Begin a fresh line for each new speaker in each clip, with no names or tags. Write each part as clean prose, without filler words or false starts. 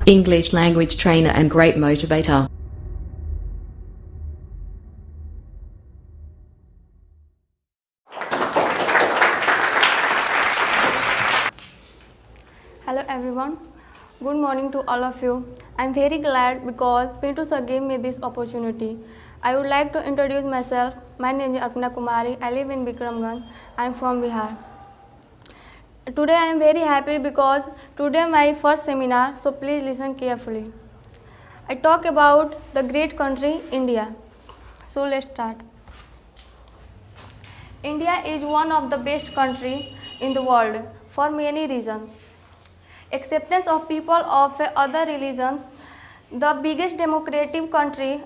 English language trainer and great motivator.
Hello everyone, good morning to all of you. I am very glad because Pintu sir gave me this opportunity. I would like to introduce myself. My name is Arpana Kumari. I live in Bikramganj. I am from Bihar. Today I am very happy because today my first seminar, so please listen carefully. I talk about the great country India. So let's start. India is one of the best countries in the world for many reasons. Acceptance of people of other religions, the biggest democratic country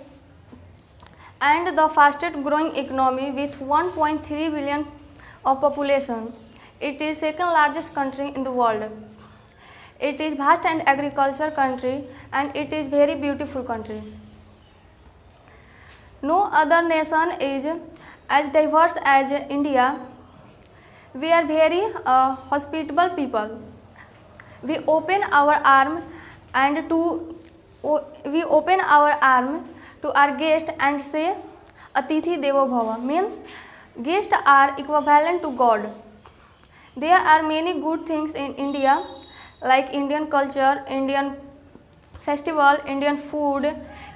and the fastest growing economy with 1.3 billion of population. It is second largest country in the world. It is vast and agriculture country and it is very beautiful country. No other nation is as diverse as India. We are very hospitable people. We open our arm to our guest and say Atithi Devo Bhava, means guests are equivalent to God. There are many good things in India like Indian culture, Indian festival, Indian food,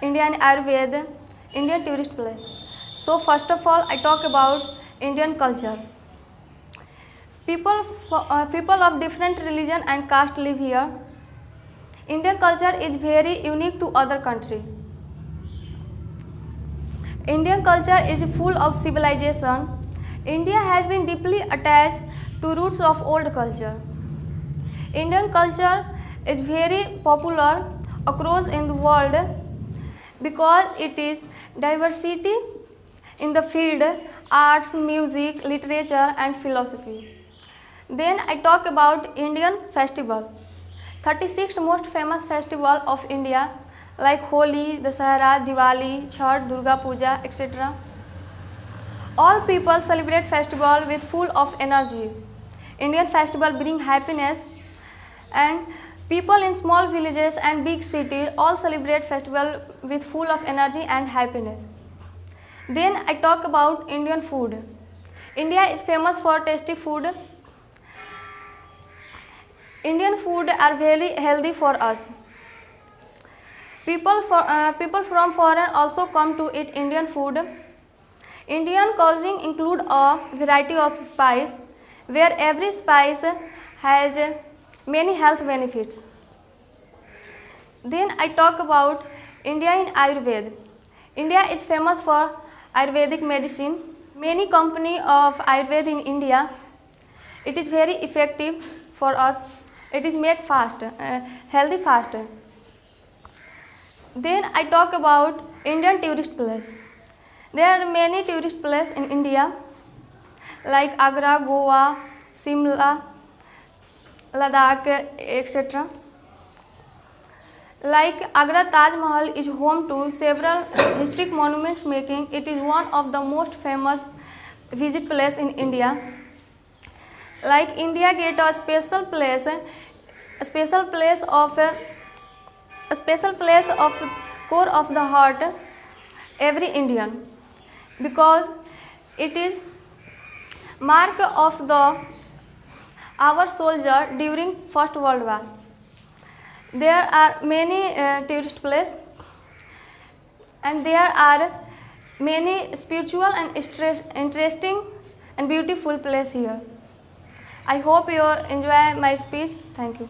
Indian Ayurveda, Indian tourist place. So first of all I talk about Indian culture. People of different religion and caste live here. Indian culture is very unique to other country. Indian culture is full of civilization. India has been deeply attached to roots of old culture. Indian culture is very popular across in the world because it is diversity in the field arts, music, literature and philosophy. Then I talk about Indian festival. 36 most famous festival of India like Holi, Dasahara, Diwali, Chhath, Durga Puja, etc. All people celebrate festival with full of energy. Indian festival bring happiness and people in small villages and big cities all celebrate festival with full of energy and happiness. Then I talk about Indian food. India is famous for tasty food. Indian food are very healthy for us. People from foreign also come to eat Indian food. Indian cuisine include a variety of spice where every spice has many health benefits. Then I talk about India in Ayurveda. India is famous for Ayurvedic medicine. Many company of Ayurveda in India. It is very effective for us. It is make healthy faster. Then I talk about Indian tourist place. There are many tourist places in India like Agra, Goa, Simla, Ladakh, etc. Like Agra Taj Mahal is home to several historic monuments making it is one of the most famous visit place in India. Like India Gate, a special place of core of the heart every Indian because it is mark of our soldier during First World War. There are many tourist places and there are many spiritual and interesting and beautiful places here. I hope you enjoy my speech. Thank you.